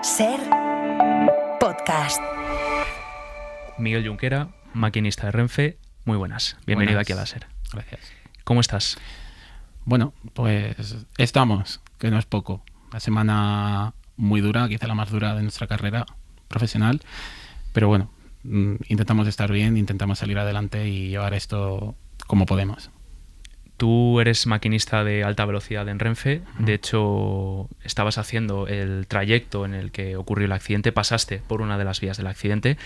SER Podcast. Miguel Junquera, maquinista de Renfe, muy buenas. Bienvenido Buenas. aquí a la SER. Gracias. ¿Cómo estás? Bueno, pues estamos, que no es poco. La semana muy dura, quizá la más dura de nuestra carrera profesional, pero bueno, intentamos estar bien, intentamos salir adelante y llevar esto como podemos. Tú eres maquinista de alta velocidad en Renfe, de hecho estabas haciendo el trayecto en el que ocurrió el accidente, pasaste por una de las vías del accidente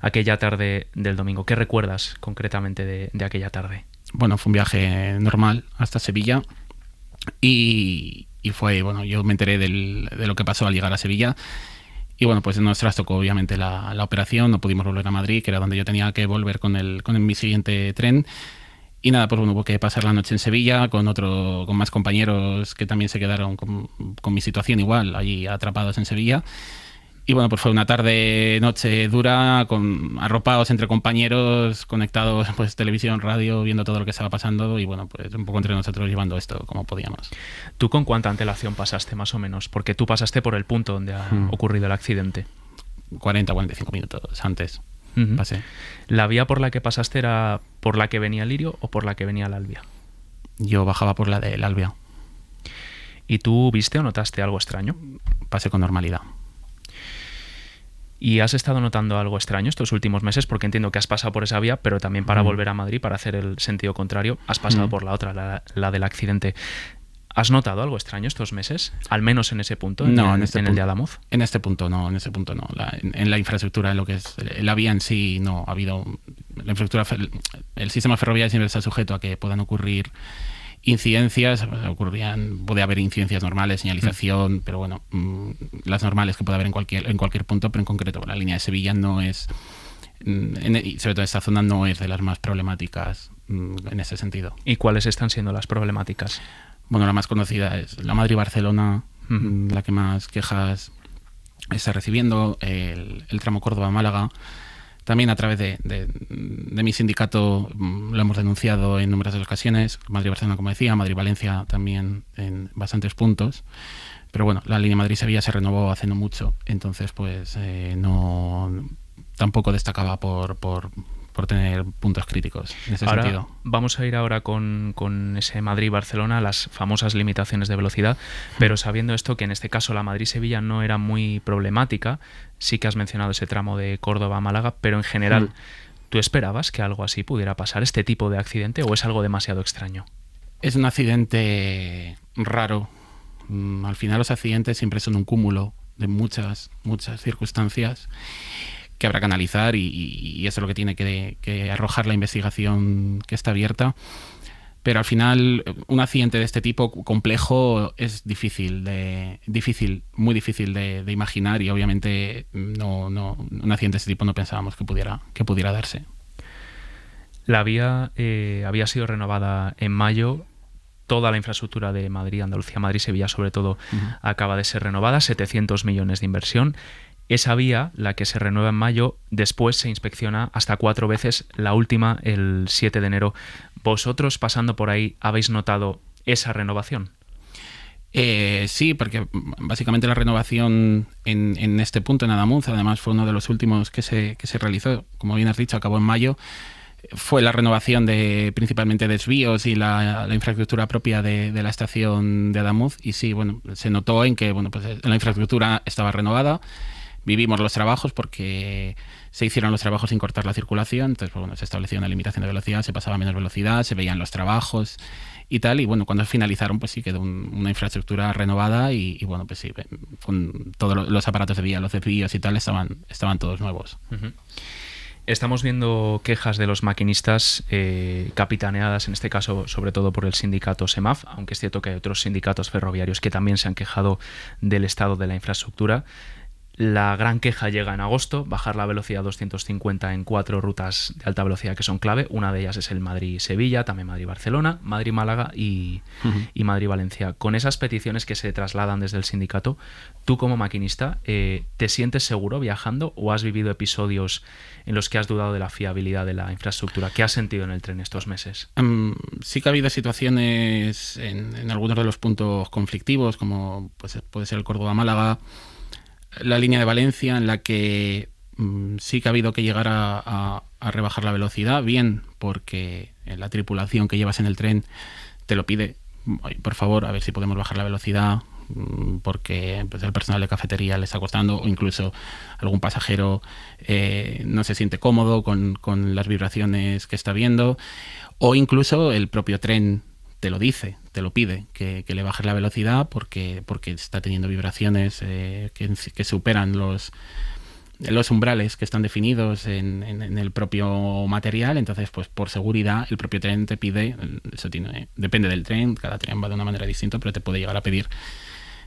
aquella tarde del domingo. ¿Qué recuerdas concretamente de aquella tarde? Bueno, fue un viaje normal hasta Sevilla y fue, bueno, yo me enteré de lo que pasó al llegar a Sevilla y bueno, pues nos trastocó obviamente la operación, no pudimos volver a Madrid, que era donde yo tenía que volver con mi siguiente tren. Y nada, pues bueno, hubo que pasar la noche en Sevilla con más compañeros que también se quedaron con mi situación igual, allí atrapados en Sevilla. Y bueno, pues fue una noche dura, arropados entre compañeros, conectados, pues televisión, radio, viendo todo lo que estaba pasando y bueno, pues un poco entre nosotros llevando esto como podíamos. ¿Tú con cuánta antelación pasaste más o menos? Porque tú pasaste por el punto donde ha ocurrido el accidente. 40-45 minutos antes pasé. ¿La vía por la que pasaste era por la que venía Lirio o por la que venía la Albia? Yo bajaba por la del Albia. ¿Y tú viste o notaste algo extraño? Pasé con normalidad. ¿Y has estado notando algo extraño estos últimos meses? Porque entiendo que has pasado por esa vía, pero también para volver a Madrid, para hacer el sentido contrario, has pasado por la otra, la del accidente. ¿Has notado algo extraño estos meses? Al menos en ese punto, en el de Adamuz. En este punto no. En la infraestructura, en lo que es la vía en sí, no ha habido. La infraestructura, el sistema ferroviario siempre está sujeto a que puedan ocurrir incidencias. Puede haber incidencias normales, señalización, pero bueno, las normales que puede haber en cualquier punto, pero en concreto la línea de Sevilla no es, y sobre todo esta zona no es de las más problemáticas en ese sentido. ¿Y cuáles están siendo las problemáticas? Bueno, la más conocida es la Madrid-Barcelona, la que más quejas está recibiendo, el tramo Córdoba-Málaga. También a través de mi sindicato lo hemos denunciado en numerosas ocasiones. Madrid-Barcelona, como decía, Madrid-Valencia también en bastantes puntos. Pero bueno, la línea Madrid-Sevilla se renovó hace no mucho, entonces pues tampoco destacaba por tener puntos críticos en ese sentido. Vamos a ir ahora con ese Madrid-Barcelona, las famosas limitaciones de velocidad, pero sabiendo esto, que en este caso la Madrid-Sevilla no era muy problemática, sí que has mencionado ese tramo de Córdoba-Málaga, pero en general, ¿tú esperabas que algo así pudiera pasar, este tipo de accidente, o es algo demasiado extraño? Es un accidente raro. Al final los accidentes siempre son un cúmulo de muchas circunstancias que habrá que analizar y eso es lo que tiene que arrojar la investigación que está abierta. Pero al final un accidente de este tipo complejo es muy difícil de imaginar y obviamente un accidente de este tipo no pensábamos que pudiera darse. La vía había sido renovada en mayo. Toda la infraestructura de Madrid, Andalucía, Madrid, Sevilla sobre todo acaba de ser renovada, 700 millones de inversión. Esa vía, la que se renueva en mayo, después se inspecciona hasta 4 veces, la última el 7 de enero. ¿Vosotros, pasando por ahí, habéis notado esa renovación? Sí, porque básicamente la renovación en este punto, en Adamuz, además fue uno de los últimos que se realizó, como bien has dicho, acabó en mayo. Fue la renovación de principalmente desvíos y la infraestructura propia de la estación de Adamuz. Y sí, bueno, se notó en que pues la infraestructura estaba renovada. Vivimos los trabajos porque se hicieron los trabajos sin cortar la circulación, entonces pues bueno, se estableció una limitación de velocidad, se pasaba a menos velocidad, se veían los trabajos y tal, y bueno, cuando finalizaron pues sí quedó una infraestructura renovada y bueno, pues sí, con todos los aparatos de vía, los desvíos y tal estaban todos nuevos. Estamos viendo quejas de los maquinistas capitaneadas, en este caso sobre todo por el sindicato SEMAF, aunque es cierto que hay otros sindicatos ferroviarios que también se han quejado del estado de la infraestructura. La gran queja llega en agosto, bajar la velocidad a 250 en 4 rutas de alta velocidad que son clave. Una de ellas es el Madrid-Sevilla, también Madrid-Barcelona, Madrid-Málaga y Madrid-Valencia. Con esas peticiones que se trasladan desde el sindicato, tú como maquinista, ¿te sientes seguro viajando o has vivido episodios en los que has dudado de la fiabilidad de la infraestructura? ¿Qué has sentido en el tren estos meses? Sí que ha habido situaciones en algunos de los puntos conflictivos, como pues, puede ser el Córdoba-Málaga, la línea de Valencia, en la que sí que ha habido que llegar a rebajar la velocidad, bien porque la tripulación que llevas en el tren te lo pide, por favor, a ver si podemos bajar la velocidad, porque pues, el personal de cafetería le está costando, o incluso algún pasajero no se siente cómodo con las vibraciones que está viendo, o incluso el propio tren te lo dice, te lo pide, que le bajes la velocidad porque está teniendo vibraciones que superan los umbrales que están definidos en el propio material. Entonces, pues por seguridad, el propio tren te pide, eso depende del tren, cada tren va de una manera distinta, pero te puede llegar a pedir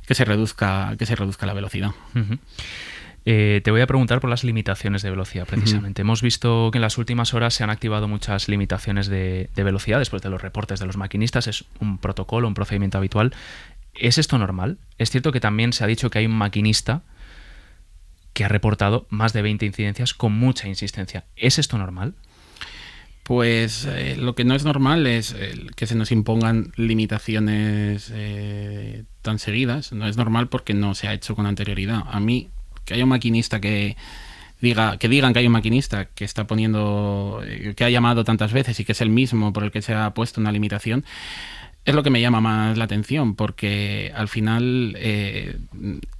que se reduzca la velocidad. Uh-huh. Te voy a preguntar por las limitaciones de velocidad, precisamente. Hemos visto que en las últimas horas se han activado muchas limitaciones de velocidad después de los reportes de los maquinistas. Es un protocolo, un procedimiento habitual. ¿Es esto normal? Es cierto que también se ha dicho que hay un maquinista que ha reportado más de 20 incidencias con mucha insistencia. ¿Es esto normal? Pues lo que no es normal es que se nos impongan limitaciones tan seguidas. No es normal porque no se ha hecho con anterioridad. A mí, que haya un maquinista que digan que hay un maquinista que está poniendo, que ha llamado tantas veces y que es el mismo por el que se ha puesto una limitación, es lo que me llama más la atención, porque al final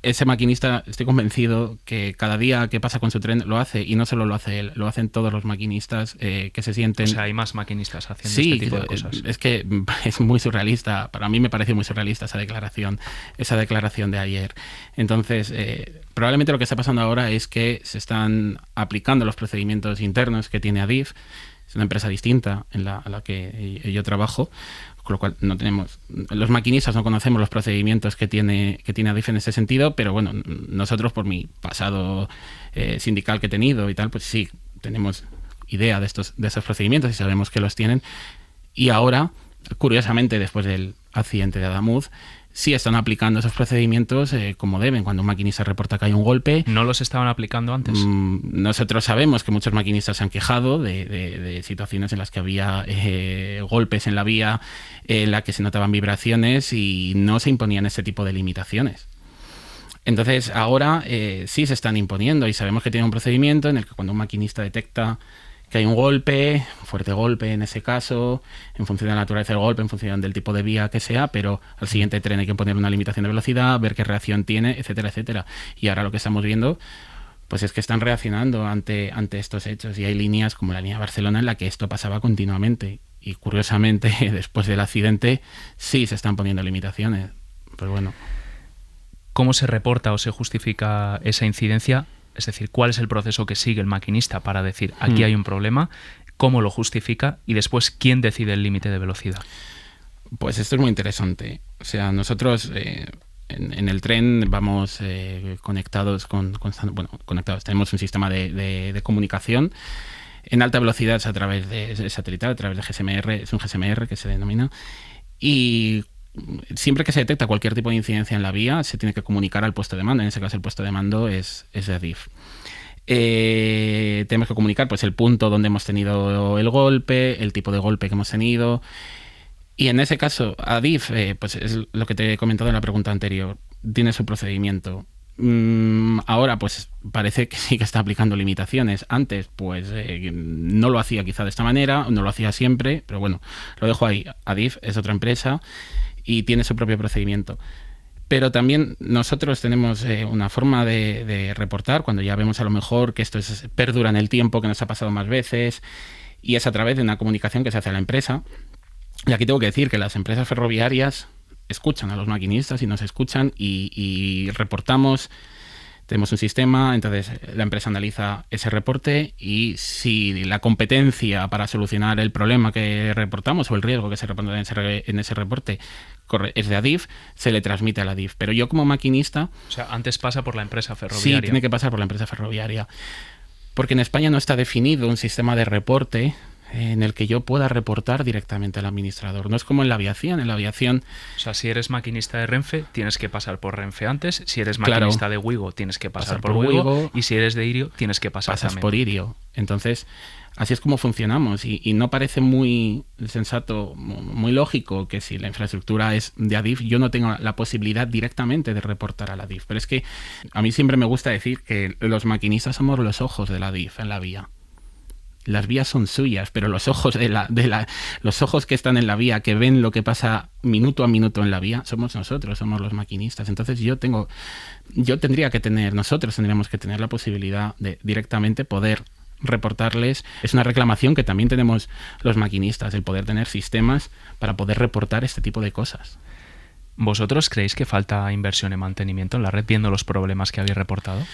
ese maquinista, estoy convencido que cada día que pasa con su tren lo hace, y no solo lo hace él, lo hacen todos los maquinistas que se sienten... O sea, hay más maquinistas haciendo este tipo de cosas. Es que es muy surrealista, para mí me pareció muy surrealista esa declaración de ayer. Entonces, probablemente lo que está pasando ahora es que se están aplicando los procedimientos internos que tiene Adif. Es una empresa distinta a la que yo trabajo, con lo cual los maquinistas no conocemos los procedimientos que tiene Adif en ese sentido, pero bueno, nosotros por mi pasado sindical que he tenido y tal, pues sí, tenemos idea de esos procedimientos y sabemos que los tienen. Y ahora, curiosamente, después del accidente de Adamuz, sí están aplicando esos procedimientos como deben. Cuando un maquinista reporta que hay un golpe... ¿No los estaban aplicando antes? Nosotros sabemos que muchos maquinistas se han quejado de situaciones en las que había golpes en la vía, en la que se notaban vibraciones y no se imponían ese tipo de limitaciones. Entonces, ahora sí se están imponiendo y sabemos que tiene un procedimiento en el que cuando un maquinista detecta que hay un golpe, fuerte golpe en ese caso, en función de la naturaleza del golpe, en función del tipo de vía que sea, pero al siguiente tren hay que poner una limitación de velocidad, ver qué reacción tiene, etcétera, etcétera. Y ahora lo que estamos viendo, pues es que están reaccionando ante estos hechos, y hay líneas como la línea de Barcelona en la que esto pasaba continuamente. Y curiosamente, después del accidente, sí se están poniendo limitaciones. Pues bueno. ¿Cómo se reporta o se justifica esa incidencia? Es decir, ¿cuál es el proceso que sigue el maquinista para decir aquí hay un problema? ¿Cómo lo justifica? Y después, ¿quién decide el límite de velocidad? Pues esto es muy interesante. O sea, nosotros en el tren vamos conectados conectados. Tenemos un sistema de comunicación en alta velocidad a través de satelital, a través de GSMR, es un GSMR que se denomina, y siempre que se detecta cualquier tipo de incidencia en la vía, se tiene que comunicar al puesto de mando. En ese caso, el puesto de mando es de Adif. Tenemos que comunicar pues el punto donde hemos tenido el golpe, el tipo de golpe que hemos tenido. Y en ese caso, Adif, pues es lo que te he comentado en la pregunta anterior, tiene su procedimiento. Ahora, pues parece que sí que está aplicando limitaciones. Antes, pues no lo hacía quizá de esta manera, no lo hacía siempre, pero bueno, lo dejo ahí. Adif es otra empresa y tiene su propio procedimiento. Pero también nosotros tenemos una forma de reportar cuando ya vemos a lo mejor que esto perdura en el tiempo, que nos ha pasado más veces, y es a través de una comunicación que se hace a la empresa. Y aquí tengo que decir que las empresas ferroviarias escuchan a los maquinistas y nos escuchan y reportamos. Tenemos un sistema, entonces la empresa analiza ese reporte, y si la competencia para solucionar el problema que reportamos o el riesgo que se reporta en ese reporte es de Adif, se le transmite a la Adif. Pero yo como maquinista... O sea, antes pasa por la empresa ferroviaria. Sí, tiene que pasar por la empresa ferroviaria. Porque en España no está definido un sistema de reporte en el que yo pueda reportar directamente al administrador. No es como en la aviación. En la aviación... O sea, si eres maquinista de Renfe, tienes que pasar por Renfe antes. Si eres maquinista de Wigo, tienes que pasar por Wigo. Y si eres de Irio, tienes que pasas también por Irio. Entonces, así es como funcionamos. Y no parece muy sensato, muy lógico que si la infraestructura es de Adif, yo no tengo la posibilidad directamente de reportar a la Adif. Pero es que a mí siempre me gusta decir que los maquinistas somos los ojos de la Adif en la vía. Las vías son suyas, pero los ojos los ojos que están en la vía, que ven lo que pasa minuto a minuto en la vía, somos nosotros, somos los maquinistas. Entonces nosotros tendríamos que tener la posibilidad de directamente poder reportarles. Es una reclamación que también tenemos los maquinistas, el poder tener sistemas para poder reportar este tipo de cosas. ¿Vosotros creéis que falta inversión en mantenimiento en la red, viendo los problemas que habéis reportado?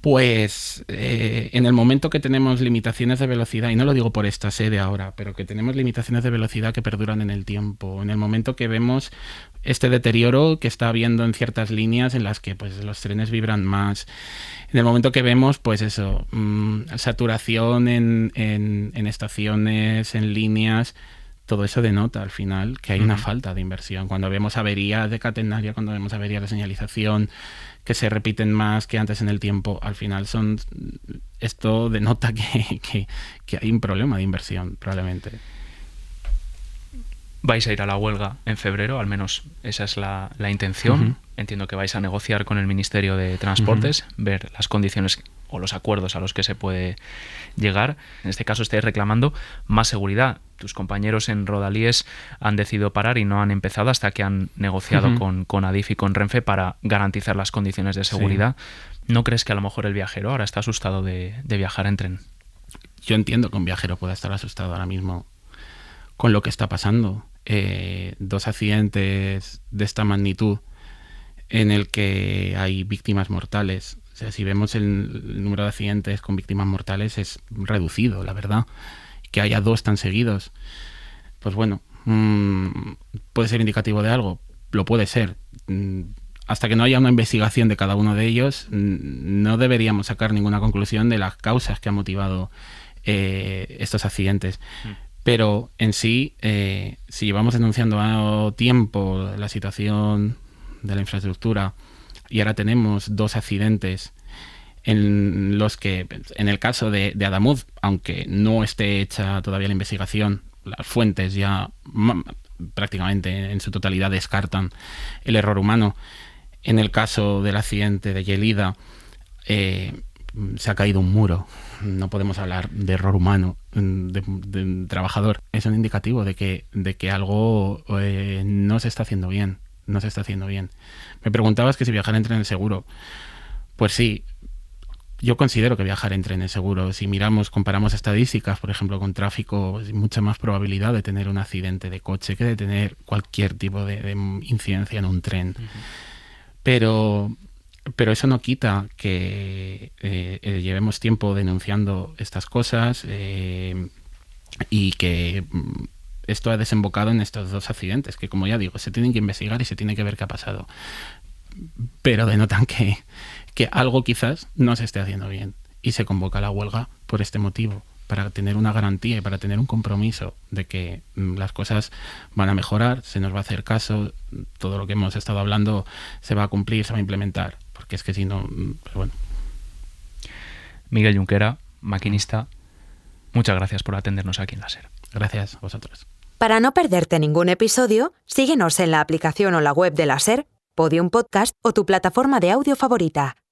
Pues en el momento que tenemos limitaciones de velocidad, y no lo digo por esta sede ahora, pero que tenemos limitaciones de velocidad que perduran en el tiempo, en el momento que vemos este deterioro que está habiendo en ciertas líneas en las que pues los trenes vibran más, en el momento que vemos pues eso, saturación en estaciones, en líneas, todo eso denota al final que hay una falta de inversión. Cuando vemos averías de catenaria, cuando vemos averías de señalización que se repiten más que antes en el tiempo, al final esto denota que hay un problema de inversión, probablemente. Vais a ir a la huelga en febrero, al menos esa es la intención. Uh-huh. Entiendo que vais a negociar con el Ministerio de Transportes, ver las condiciones o los acuerdos a los que se puede llegar. En este caso estáis reclamando más seguridad. Tus compañeros en Rodalies han decidido parar y no han empezado hasta que han negociado con Adif y con Renfe para garantizar las condiciones de seguridad. Sí. ¿No crees que a lo mejor el viajero ahora está asustado de viajar en tren? Yo entiendo que un viajero pueda estar asustado ahora mismo con lo que está pasando. 2 accidentes de esta magnitud en el que hay víctimas mortales. O sea, si vemos el número de accidentes con víctimas mortales es reducido, la verdad. Que haya 2 tan seguidos, pues bueno, puede ser indicativo de algo, lo puede ser. Hasta que no haya una investigación de cada uno de ellos, no deberíamos sacar ninguna conclusión de las causas que han motivado estos accidentes. Pero en sí, si llevamos denunciando a tiempo la situación de la infraestructura y ahora tenemos 2 accidentes en los que, en el caso de Adamuz, aunque no esté hecha todavía la investigación, las fuentes ya prácticamente en su totalidad descartan el error humano. En el caso del accidente de Gelida, se ha caído un muro. No podemos hablar de error humano de trabajador. Es un indicativo de que algo no se está haciendo bien. No se está haciendo bien. Me preguntabas que si viajar en tren es seguro. Pues sí. Yo considero que viajar en tren es seguro. Si comparamos estadísticas, por ejemplo, con tráfico, hay mucha más probabilidad de tener un accidente de coche que de tener cualquier tipo de incidencia en un tren. Pero eso no quita que llevemos tiempo denunciando estas cosas y que esto ha desembocado en estos 2 accidentes, que como ya digo, se tienen que investigar y se tiene que ver qué ha pasado. Pero denotan que algo quizás no se esté haciendo bien y se convoca la huelga por este motivo, para tener una garantía y para tener un compromiso de que las cosas van a mejorar, se nos va a hacer caso, todo lo que hemos estado hablando se va a cumplir, se va a implementar, porque es que si no, pues bueno. Miguel Junquera, maquinista, muchas gracias por atendernos aquí en la SER. Gracias a vosotros. Para no perderte ningún episodio, síguenos en la aplicación o la web de la SER, Podium Podcast o tu plataforma de audio favorita.